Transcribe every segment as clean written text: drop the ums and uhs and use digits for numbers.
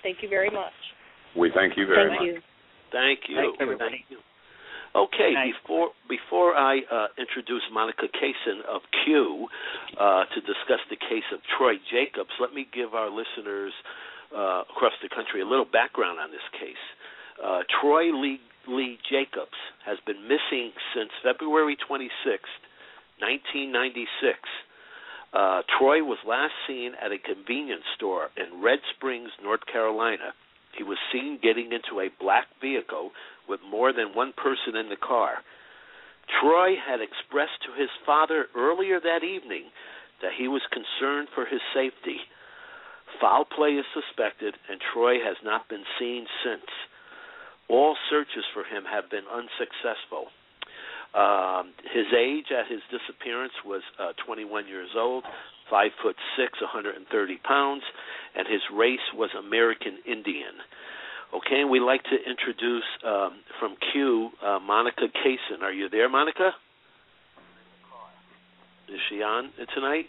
Thank you very much. We thank you very much. Thank you. Thanks, everybody. Thank you. Okay, Nice. before I introduce Monica Kaysen of Q to discuss the case of Troy Jacobs, let me give our listeners across the country a little background on this case. Troy Lee Jacobs has been missing since February 26th, 1996. Troy was last seen at a convenience store in Red Springs, North Carolina. He was seen getting into a black vehicle with more than one person in the car. Troy had expressed to his father earlier that evening that he was concerned for his safety. Foul play is suspected, and Troy has not been seen since. All searches for him have been unsuccessful. His age at his disappearance was 21 years old, 5'6", 130 pounds, and his race was American Indian. Okay, and we'd like to introduce from Q, Monica Kaysen. Are you there, Monica? Is she on tonight?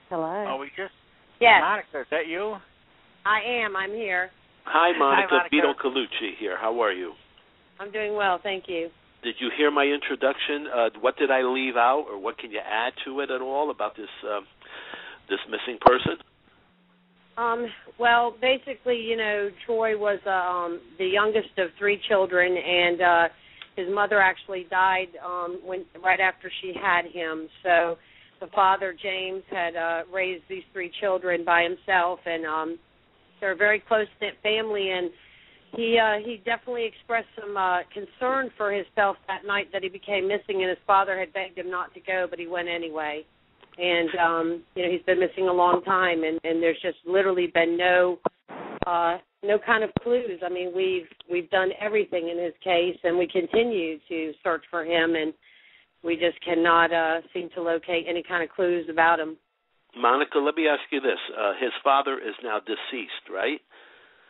Hello. Oh, we just... Yes. Monica, is that you? I am. I'm here. Hi, Monica. Hi, Monica. Beto Colucci here. How are you? I'm doing well, thank you. Did you hear my introduction? What did I leave out, or what can you add to it at all about this this missing person? Well, basically, Troy was the youngest of 3 children, and his mother actually died right after she had him. So the father, James, had raised these 3 children by himself, and they're a very close-knit family, and he definitely expressed some concern for himself that night that he became missing, and his father had begged him not to go, but he went anyway. And he's been missing a long time, and there's just literally been no kind of clues. I mean, we've done everything in his case, and we continue to search for him, and we just cannot seem to locate any kind of clues about him. Monica, let me ask you this: his father is now deceased, right?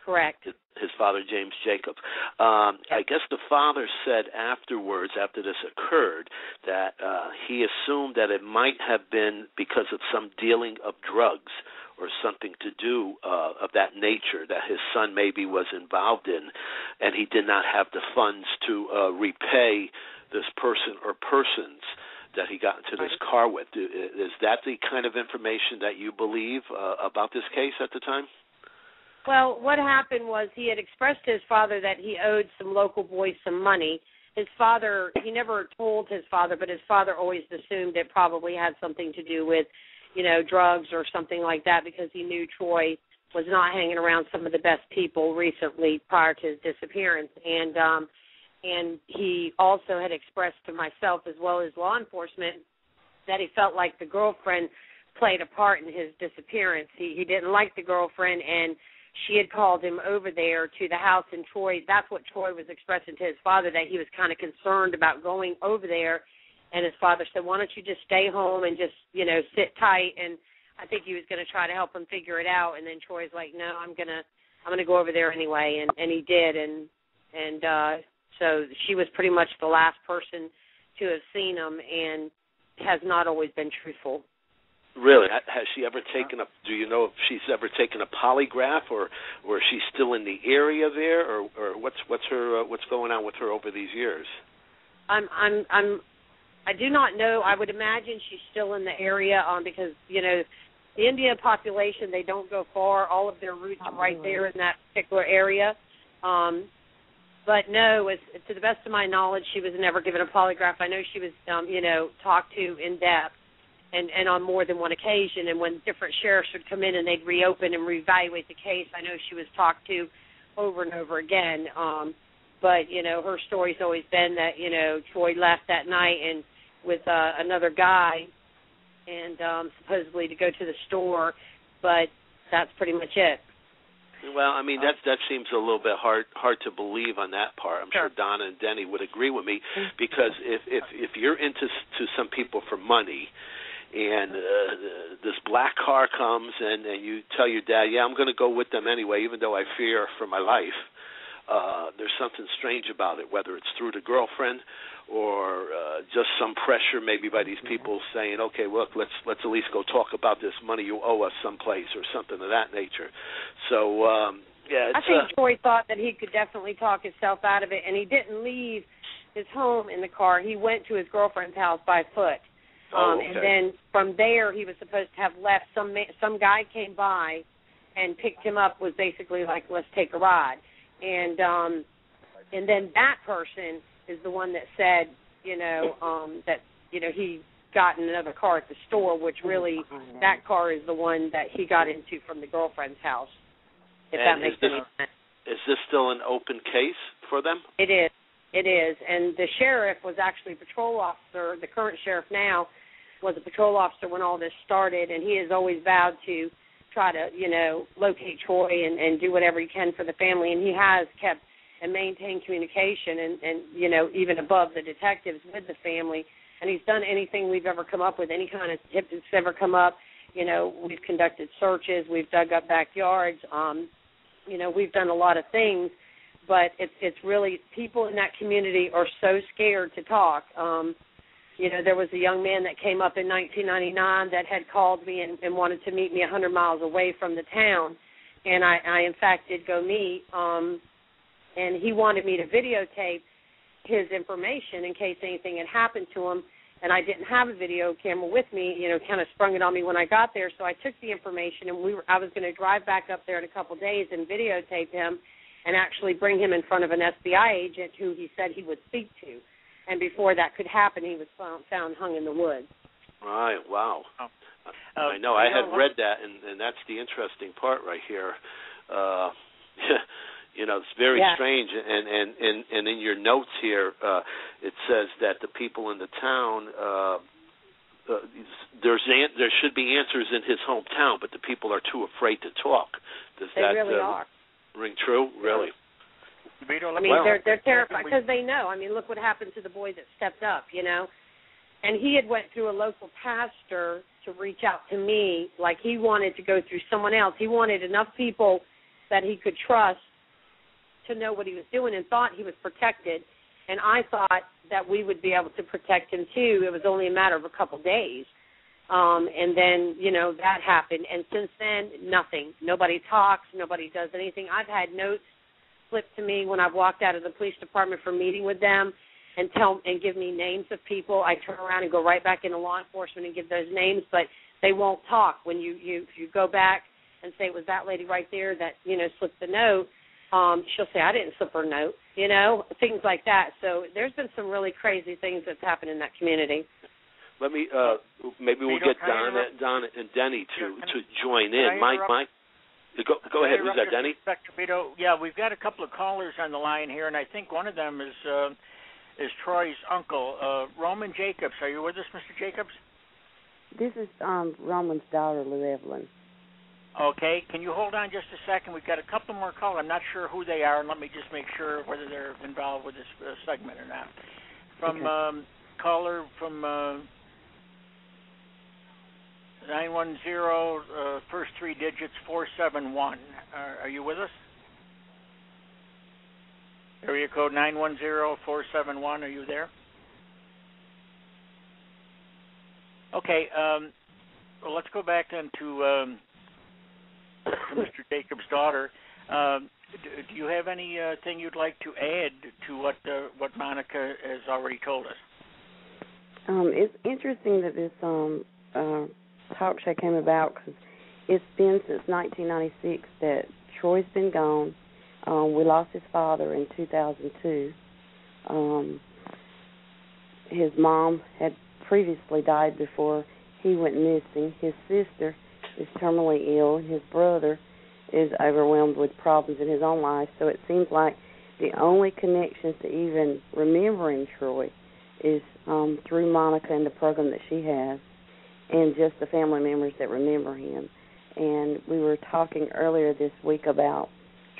Correct. His father, James Jacobs. I guess the father said afterwards, after this occurred, that he assumed that it might have been because of some dealing of drugs or something to do of that nature that his son maybe was involved in, and he did not have the funds to repay this person or persons that he got into this car with. Is that the kind of information that you believe about this case at the time? Well, what happened was he had expressed to his father that he owed some local boys some money. His father, he never told his father, but his father always assumed it probably had something to do with, drugs or something like that, because he knew Troy was not hanging around some of the best people recently prior to his disappearance. And he also had expressed to myself as well as law enforcement that he felt like the girlfriend played a part in his disappearance. He didn't like the girlfriend, and she had called him over there to the house, and that's what Troy was expressing to his father, that he was kind of concerned about going over there. And his father said, why don't you just stay home and just, sit tight? And I think he was going to try to help him figure it out. And then Troy's like, no, I'm gonna go over there anyway. And he did. And so she was pretty much the last person to have seen him, and has not always been truthful. Really? Has she ever taken do you know if she's ever taken a polygraph, or is she still in the area there, or what's going on with her over these years? I do not know. I would imagine she's still in the area because, the Indian population, they don't go far. All of their roots are right there in that particular area. But no, to the best of my knowledge, she was never given a polygraph. I know she was, talked to in depth. And on more than one occasion, and when different sheriffs would come in and they'd reopen and reevaluate the case, I know she was talked to over and over again. But, her story's always been that, Troy left that night and with another guy and supposedly to go to the store, but that's pretty much it. Well, I mean, that seems a little bit hard to believe on that part. I'm sure Donna and Denny would agree with me, because if you're into some people for money, and this black car comes and you tell your dad, yeah, I'm going to go with them anyway, even though I fear for my life, there's something strange about it, whether it's through the girlfriend or just some pressure maybe by these people saying, okay, look, let's at least go talk about this money you owe us someplace or something of that nature. So Yeah, I think Troy thought that he could definitely talk himself out of it, and he didn't leave his home in the car. He went to his girlfriend's house by foot. Okay. And then from there, he was supposed to have left. Some guy came by and picked him up, was basically like, let's take a ride. And then that person is the one that said, that, he got in another car at the store, which really, that car is the one that he got into from the girlfriend's house, if that makes any sense. Is this still an open case for them? It is. It is. And the sheriff was actually a patrol officer. The current sheriff now was a patrol officer when all this started, and he has always vowed to try to, locate Troy and do whatever he can for the family. And he has kept and maintained communication and even above the detectives with the family. And he's done anything we've ever come up with, any kind of tip that's ever come up. We've conducted searches. We've dug up backyards. We've done a lot of things. But it's really, people in that community are so scared to talk. There was a young man that came up in 1999 that had called me and wanted to meet me 100 miles away from the town. And I in fact, did go meet. And he wanted me to videotape his information in case anything had happened to him. And I didn't have a video camera with me, kind of sprung it on me when I got there. So I took the information, and I was going to drive back up there in a couple of days and videotape him and actually bring him in front of an FBI agent who he said he would speak to. And before that could happen, he was found hung in the woods. Right, wow. I know, I had read that, and that's the interesting part right here. It's very strange. And in your notes here, it says that the people in the town, there should be answers in his hometown, but the people are too afraid to talk. They really are. Ring true? Really? They're terrified because they know. Look what happened to the boy that stepped up, And he had went through a local pastor to reach out to me like he wanted to go through someone else. He wanted enough people that he could trust to know what he was doing and thought he was protected. And I thought that we would be able to protect him, too. It was only a matter of a couple days. And then, that happened. And since then, nothing. Nobody talks. Nobody does anything. I've had notes flipped to me when I've walked out of the police department for meeting with them and give me names of people. I turn around and go right back into law enforcement and give those names, but they won't talk. When you go back and say it was that lady right there that, slipped the note, she'll say, I didn't slip her note, things like that. So there's been some really crazy things that's happened in that community. Let me, maybe we'll get Don and Denny to join in. Go ahead. Who's that, Denny? Inspector Vito. Yeah, we've got a couple of callers on the line here, and I think one of them is Troy's uncle, Roman Jacobs. Are you with us, Mr. Jacobs? This is Roman's daughter, Lou Evelyn. Okay. Can you hold on just a second? We've got a couple more callers. I'm not sure who they are, and let me just make sure whether they're involved with this segment or not. From caller from 910, first three digits, 471. Are you with us? Area code 910-471. Are you there? Okay. Well, let's go back then to Mr. Jacobs' daughter. Do you have anything you'd like to add to what Monica has already told us? It's interesting that this talk show came about because it's been since 1996 that Troy's been gone. We lost his father in 2002. His mom had previously died before he went missing. His sister is terminally ill, and his brother is overwhelmed with problems in his own life. So it seems like the only connections to even remembering Troy is through Monica and the program that she has, and just the family members that remember him. And we were talking earlier this week about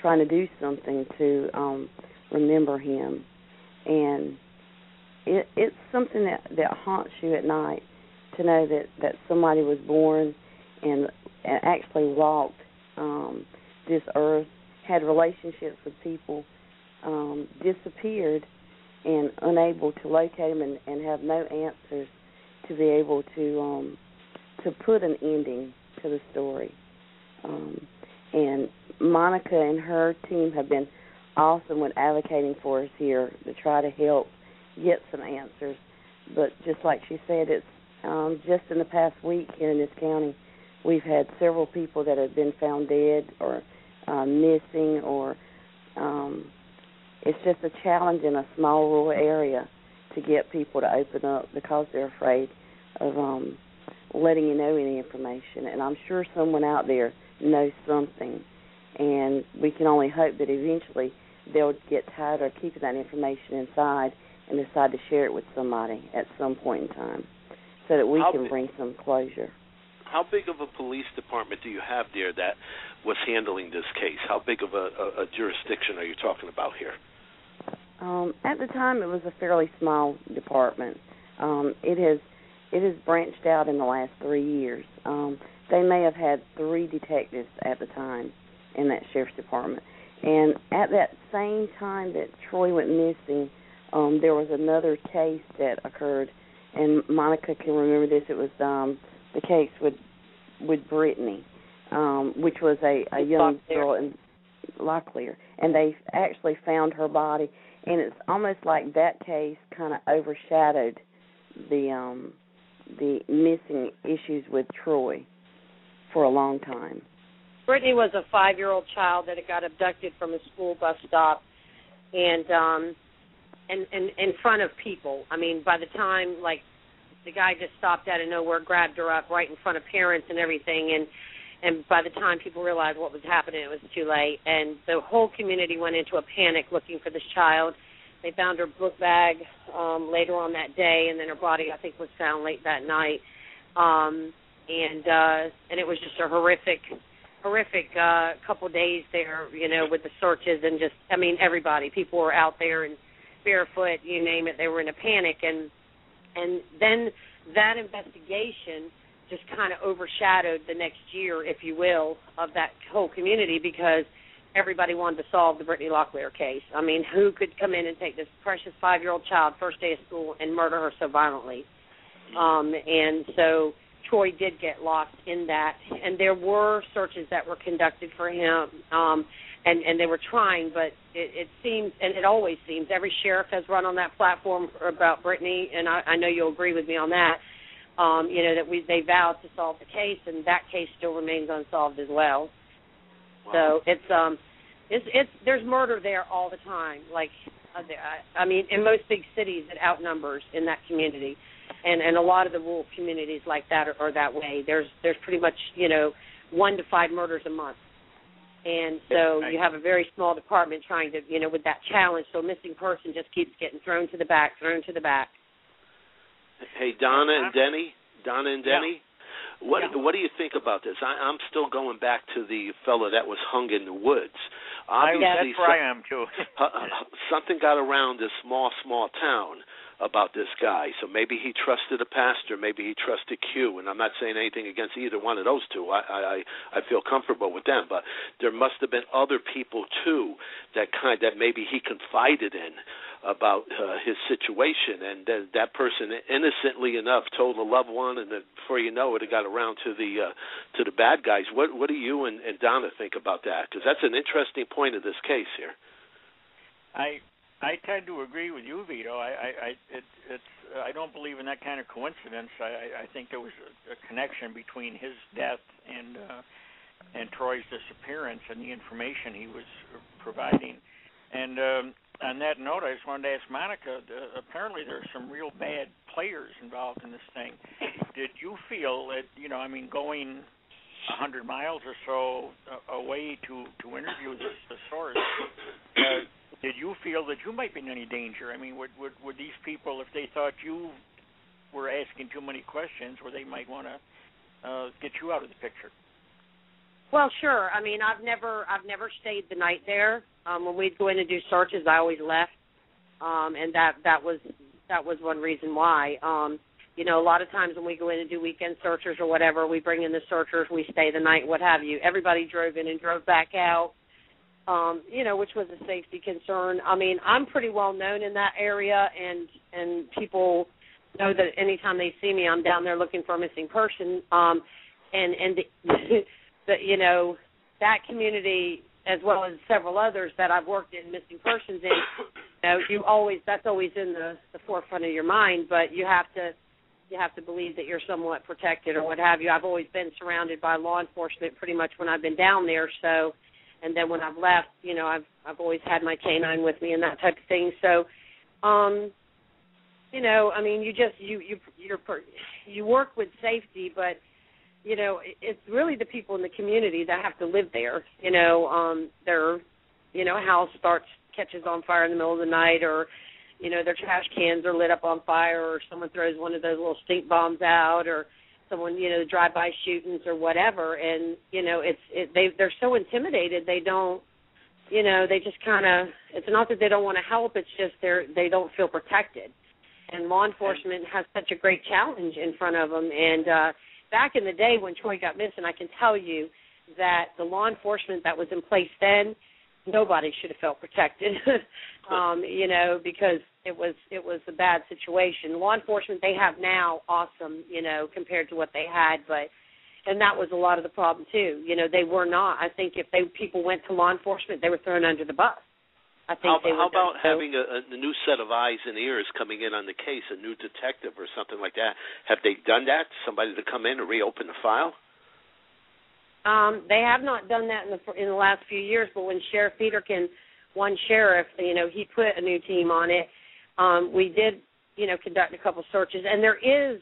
trying to do something to remember him. And it's something that haunts you at night to know that somebody was born and actually walked this earth, had relationships with people, disappeared, and unable to locate him and have no answers to be able to put an ending to the story. And Monica and her team have been awesome with advocating for us here to try to help get some answers. But just like she said, it's just in the past week here in this county, we've had several people that have been found dead or missing, or it's just a challenge in a small rural area to get people to open up because they're afraid of letting you know any information. And I'm sure someone out there knows something, and we can only hope that eventually they'll get tired of keeping that information inside and decide to share it with somebody at some point in time so that we can bring some closure. How big of a police department do you have there that was handling this case? How big of a jurisdiction are you talking about here? At the time, it was a fairly small department. It has branched out in the last 3 years. They may have had 3 detectives at the time in that sheriff's department. And at that same time that Troy went missing, there was another case that occurred, and Monica can remember this. It was the case with Brittany, which was a young girl in Locklear, and they actually found her body. And it's almost like that case kind of overshadowed the missing issues with Troy for a long time. Brittany was a 5-year-old child that had got abducted from a school bus stop, and in front of people. I mean, by the time, like, the guy just stopped out of nowhere, grabbed her up right in front of parents and everything, and by the time people realized what was happening, it was too late. And the whole community went into a panic looking for this child. They found her book bag later on that day, and then her body, I think, was found late that night. And it was just a horrific couple days there, you know, with the searches and just, I mean, everybody. People were out there and barefoot, you name it. They were in a panic. And then that investigation just kind of overshadowed the next year, if you will, of that whole community, because everybody wanted to solve the Brittany Locklear case. I mean, who could come in and take this precious 5-year-old child, first day of school, and murder her so violently? And so Troy did get lost in that. And there were searches that were conducted for him, and they were trying, but it seems, and it always seems, every sheriff has run on that platform about Brittany, and I know you'll agree with me on that, you know, that they vowed to solve the case, and that case still remains unsolved as well. Wow. So it's there's murder there all the time. Like, I mean, in most big cities, it outnumbers in that community, and a lot of the rural communities like that are that way. There's pretty much, you know, 1 to 5 murders a month, and so you have a very small department trying to, you know, with that challenge. So a missing person just keeps getting thrown to the back. Hey, Donna and Denny. Yeah. What do you think about this? I'm still going back to the fellow that was hung in the woods. Obviously, that's where I am too. Something got around this small town about this guy. So maybe he trusted a pastor, maybe he trusted Q, and I'm not saying anything against either one of those two. I feel comfortable with them, but there must have been other people too that maybe he confided in about his situation, and that person innocently enough told a loved one, and then before you know it got around to the bad guys. What do you and Donna think about that? Because that's an interesting point of this case here. I tend to agree with you, Vito. I don't believe in that kind of coincidence. I think there was a connection between his death and Troy's disappearance and the information he was providing. And on that note, I just wanted to ask Monica, apparently there are some real bad players involved in this thing. Did you feel that, you know, I mean, going 100 miles or so away to interview the source, did you feel that you might be in any danger? I mean, would these people, if they thought you were asking too many questions, or they might want to get you out of the picture? Well, sure. I mean, I've never stayed the night there. When we'd go in and do searches, I always left, and that was one reason why. You know, a lot of times when we go in and do weekend searchers or whatever, we bring in the searchers, we stay the night, what have you. Everybody drove in and drove back out, you know, which was a safety concern. I mean, I'm pretty well known in that area, and people know that anytime they see me, I'm down there looking for a missing person. You know, that community as well as several others that I've worked in missing persons in, that's always in the forefront of your mind, but you have to believe that you're somewhat protected or what have you. I've always been surrounded by law enforcement pretty much when I've been down there, so, and then when I've left, I've always had my canine with me and that type of thing. So, you work with safety, but it's really the people in the community that have to live there. Their house catches on fire in the middle of the night, or their trash cans are lit up on fire, or someone throws one of those little stink bombs out, or someone drive-by shootings or whatever, and they're so intimidated they don't. They just kind of. It's not that they don't want to help. It's just they don't feel protected, and law enforcement has such a great challenge in front of them. And back in the day when Troy got missing, I can tell you that the law enforcement that was in place then, nobody should have felt protected, because it was a bad situation. Law enforcement they have now, awesome, compared to what they had, and that was a lot of the problem too. They were not. I think if people went to law enforcement, they were thrown under the bus. I think how about having a new set of eyes and ears coming in on the case, a new detective or something like that? Have they done that? Somebody to come in and reopen the file? They have not done that in the last few years, but when Sheriff Peterkin won sheriff, he put a new team on it. We did, conduct a couple searches, and there is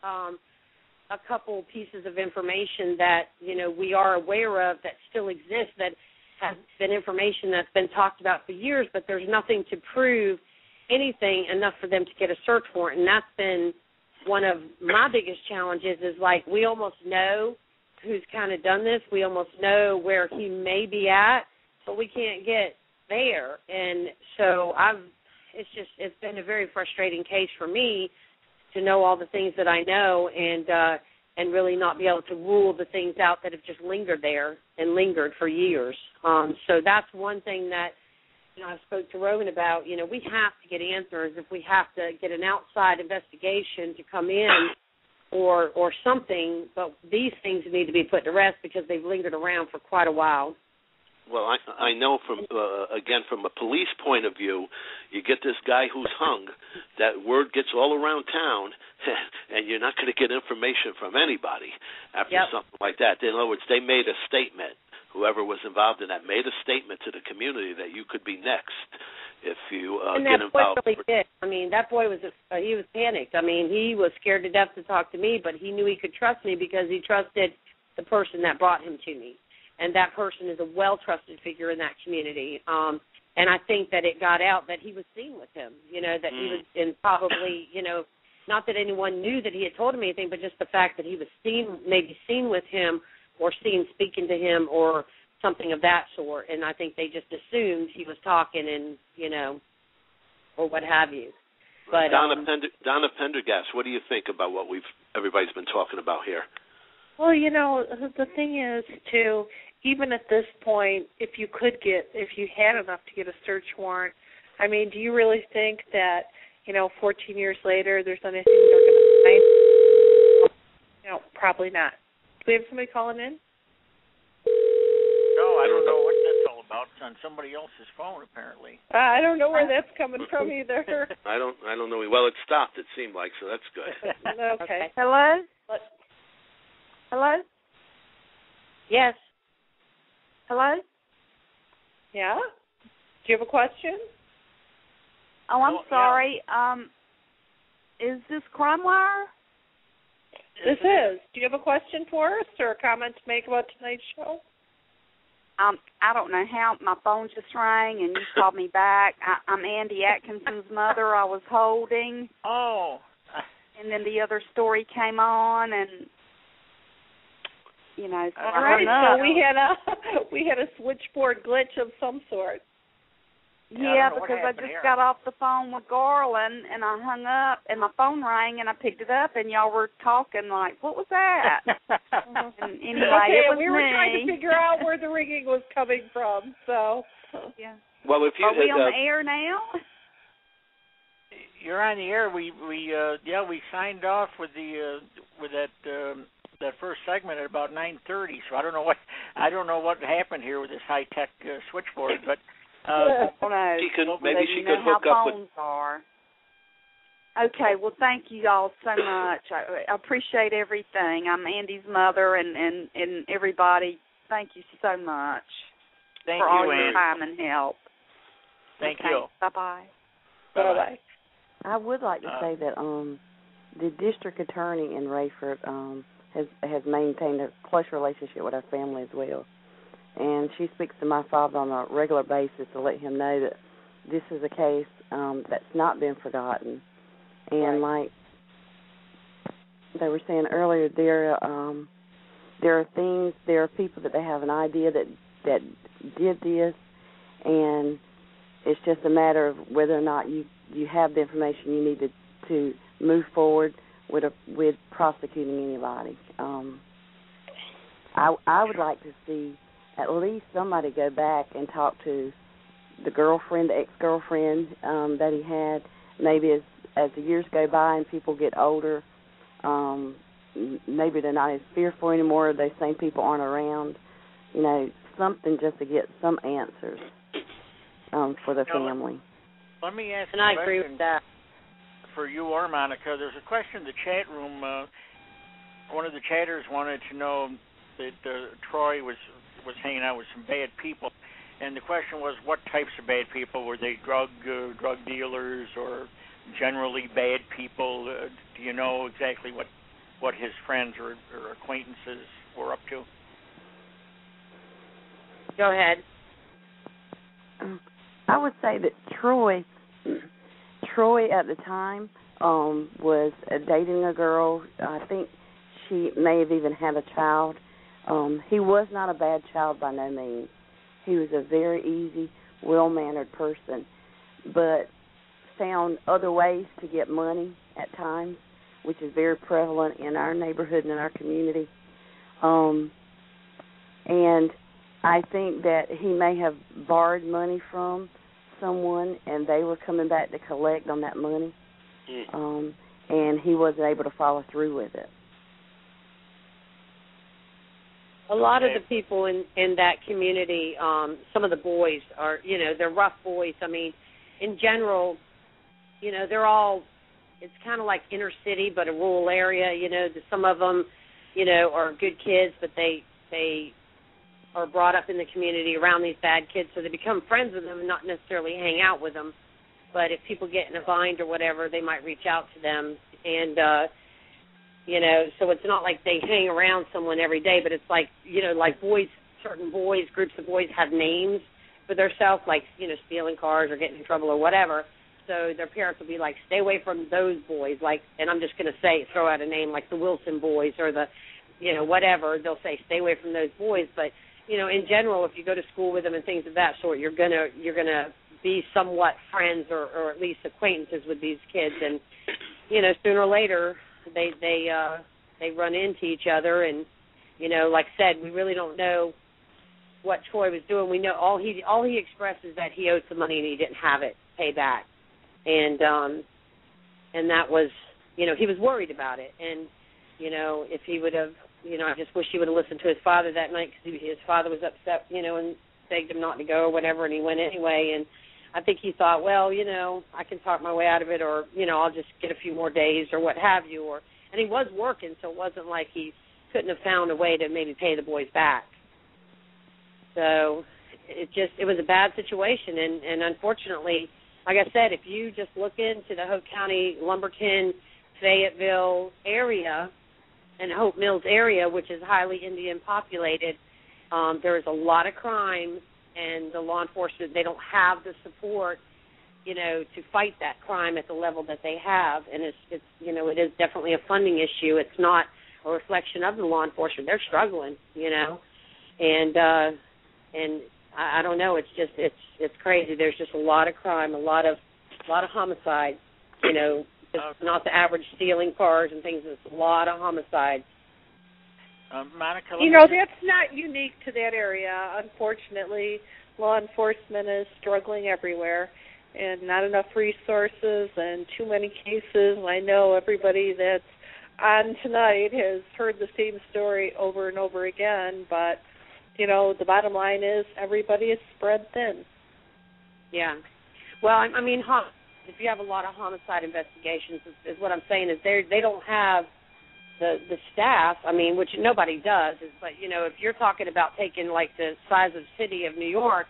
a couple pieces of information that, we are aware of that still exist that has been information that's been talked about for years, but there's nothing to prove anything enough for them to get a search warrant, and that's been one of my biggest challenges is, we almost know who's kind of done this. We almost know where he may be at, but we can't get there. And so it's been a very frustrating case for me to know all the things that I know and really not be able to rule the things out that have just lingered there and lingered for years. So that's one thing that I spoke to Rowan about. We have to get answers if we have to get an outside investigation to come in or something, but these things need to be put to rest because they've lingered around for quite a while. Well, I know from a police point of view, you get this guy who's hung, that word gets all around town, and you're not going to get information from anybody after something like that. In other words, they made a statement. Whoever was involved in that made a statement to the community that you could be next if you get involved. And that boy really did. That boy was he was panicked. He was scared to death to talk to me, but he knew he could trust me because he trusted the person that brought him to me. And that person is a well-trusted figure in that community. And I think that it got out that he was seen with him, that he was, and probably, not that anyone knew that he had told him anything, but just the fact that he was maybe seen with him or seen speaking to him or something of that sort. And I think they just assumed he was talking and, or what have you. But Donna Pendergast, what do you think about what everybody's been talking about here? Well, the thing is, too, even at this point, if you had enough to get a search warrant, do you really think that, 14 years later, there's anything they're going to find? No, probably not. Do we have somebody calling in? No, I don't know what that's all about. It's on somebody else's phone, apparently. I don't know where that's coming from either. I don't know. Well, it stopped, it seemed like, so that's good. Okay. Hello? Hello? Yes. Hello? Yeah? Do you have a question? Oh, I'm sorry. Yeah. Is this CrimeWire? This is. Do you have a question for us or a comment to make about tonight's show? I don't know how. My phone just rang and you called me back. I'm Andy Atkinson's mother I was holding. Oh. And then the other story came on and... So all right. So we had a switchboard glitch of some sort. Yeah, because I just got off the phone with Garland and I hung up and my phone rang and I picked it up and y'all were talking like, what was that? And anyway, it was we were trying to figure out where the ringing was coming from. So yeah. Well, if you are we on the air now? You're on the air. We signed off with that first segment at about 9:30. So I don't know I don't know what happened here with this high-tech switchboard, but she could hook up with. Are. Okay, well, thank you all so much. I appreciate everything. I'm Andy's mother, and everybody. Thank you so much for all your time and help. Thank you. Bye-bye. Bye-bye. I would like to say that the district attorney in Rayford has maintained a close relationship with our family as well. And she speaks to my father on a regular basis to let him know that this is a case that's not been forgotten. And like they were saying earlier, there are people that they have an idea that did this, and it's just a matter of whether or not you have the information you need to move forward with prosecuting anybody. I would like to see at least somebody go back and talk to the girlfriend, the ex-girlfriend that he had. Maybe as the years go by and people get older, maybe they're not as fearful anymore. Those same people aren't around. You know, something just to get some answers for the family. Let me ask and I agree with that. For you or Monica, there's a question in the chat room. One of the chatters wanted to know that Troy was hanging out with some bad people, and the question was, what types of bad people? Were they drug dealers or generally bad people? Do you know exactly what his friends or acquaintances were up to? Go ahead. I would say that Troy at the time was dating a girl. I think she may have even had a child. He was not a bad child by no means. He was a very easy, well-mannered person, but found other ways to get money at times, which is very prevalent in our neighborhood and in our community. And I think that he may have borrowed money from someone, and they were coming back to collect on that money, and he wasn't able to follow through with it. A lot of the people in that community, some of the boys are, they're rough boys. I mean, in general, they're all, it's kind of like inner city, but a rural area. Some of them, are good kids, but they are brought up in the community around these bad kids, so they become friends with them and not necessarily hang out with them. But if people get in a bind or whatever, they might reach out to them. And, so it's not like they hang around someone every day, but it's like, like boys, certain boys, groups of boys have names for themselves, like, stealing cars or getting in trouble or whatever. So their parents will be like, stay away from those boys, like, and I'm just going to throw out a name like the Wilson boys or the, whatever. They'll say, stay away from those boys. But, in general, if you go to school with them and things of that sort, you're gonna be somewhat friends or at least acquaintances with these kids, and sooner or later they run into each other, and like I said, we really don't know what Troy was doing. We know all he expressed is that he owed some money and he didn't have it pay back, and that was he was worried about it, and if he would have. I just wish he would have listened to his father that night, because his father was upset, and begged him not to go or whatever, and he went anyway. And I think he thought, well, I can talk my way out of it, or, I'll just get a few more days or what have you. And he was working, so it wasn't like he couldn't have found a way to maybe pay the boys back. So it was a bad situation. And unfortunately, like I said, if you just look into the Hope County, Lumberton, Fayetteville area, and Hope Mills area, which is highly Indian populated, there is a lot of crime, and the law enforcement, they don't have the support, to fight that crime at the level that they have, and it is definitely a funding issue. It's not a reflection of the law enforcement. They're struggling, and I don't know. It's just it's crazy. There's just a lot of crime, a lot of homicide, It's not the average stealing cars and things. It's a lot of homicides. Monica, that's not unique to that area. Unfortunately, law enforcement is struggling everywhere, and not enough resources and too many cases. I know everybody that's on tonight has heard the same story over and over again, but the bottom line is everybody is spread thin. Yeah. Well, I mean, if you have a lot of homicide investigations, is what I'm saying is they don't have the staff. I mean, which nobody does. But if you're talking about taking like the size of the city of New York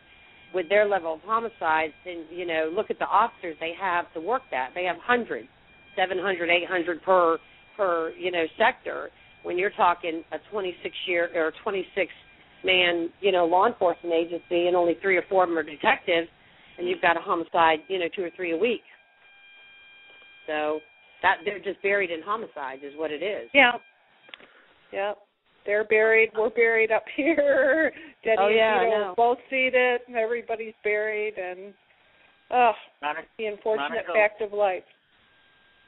with their level of homicides, then look at the officers they have to work that. They have hundreds, 700, 800 per sector. When you're talking a 26-man law enforcement agency and only 3 or 4 of them are detectives, and you've got a homicide 2 or 3 a week. So that they're just buried in homicides is what it is. Yeah. They're buried. We're buried up here. Denny and Vito both seated. Everybody's buried, and the unfortunate fact of life.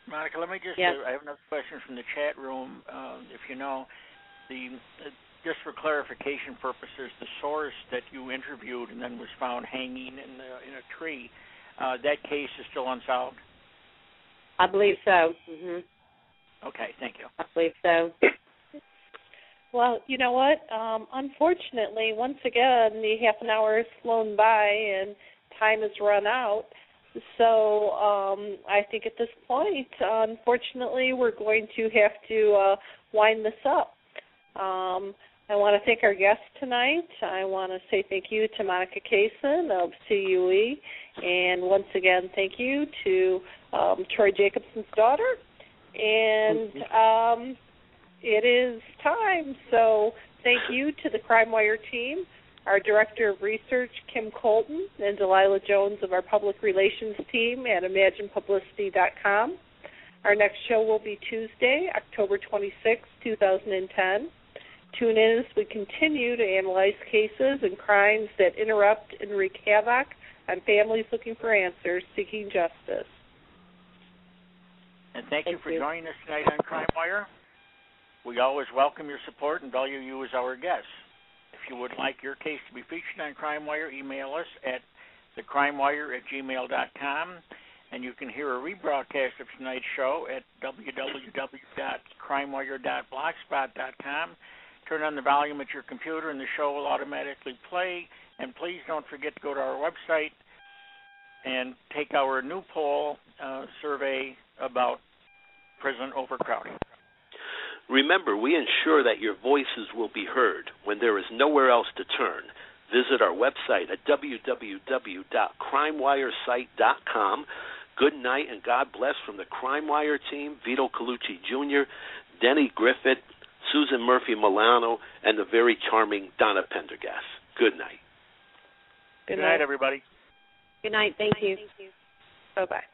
Monica, let me just. Yes. I have another question from the chat room. If you know, just for clarification purposes, the source that you interviewed and then was found hanging in a tree, that case is still unsolved? I believe so. Mhm. Okay, thank you. I believe so. Well, you know what? Unfortunately, once again, the half an hour has flown by and time has run out. So I think at this point, unfortunately, we're going to have to wind this up. I want to thank our guests tonight. I want to say thank you to Monica Kaysen of CUE, and once again, thank you to Troy Jacobson's daughter. And it is time. So thank you to the Crime Wire team, our Director of Research, Kim Colton, and Delilah Jones of our Public Relations team at ImaginePublicity.com. Our next show will be Tuesday, October 26, 2010. Tune in as we continue to analyze cases and crimes that interrupt and wreak havoc on families looking for answers, seeking justice. And thank you for joining us tonight on Crime Wire. We always welcome your support and value you as our guests. If you would like your case to be featured on Crime Wire, email us at thecrimewire@gmail.com, and you can hear a rebroadcast of tonight's show at www.crimewire.blogspot.com. Turn on the volume at your computer, and the show will automatically play. And please don't forget to go to our website and take our new poll survey about prison overcrowding. Remember, we ensure that your voices will be heard when there is nowhere else to turn. Visit our website at www.crimewiresite.com. Good night and God bless from the Crime Wire team, Vito Colucci Jr., Denny Griffith, Susan Murphy Milano, and the very charming Donna Pendergast. Good night. Good night, everybody. Good night. Thank you. Bye-bye.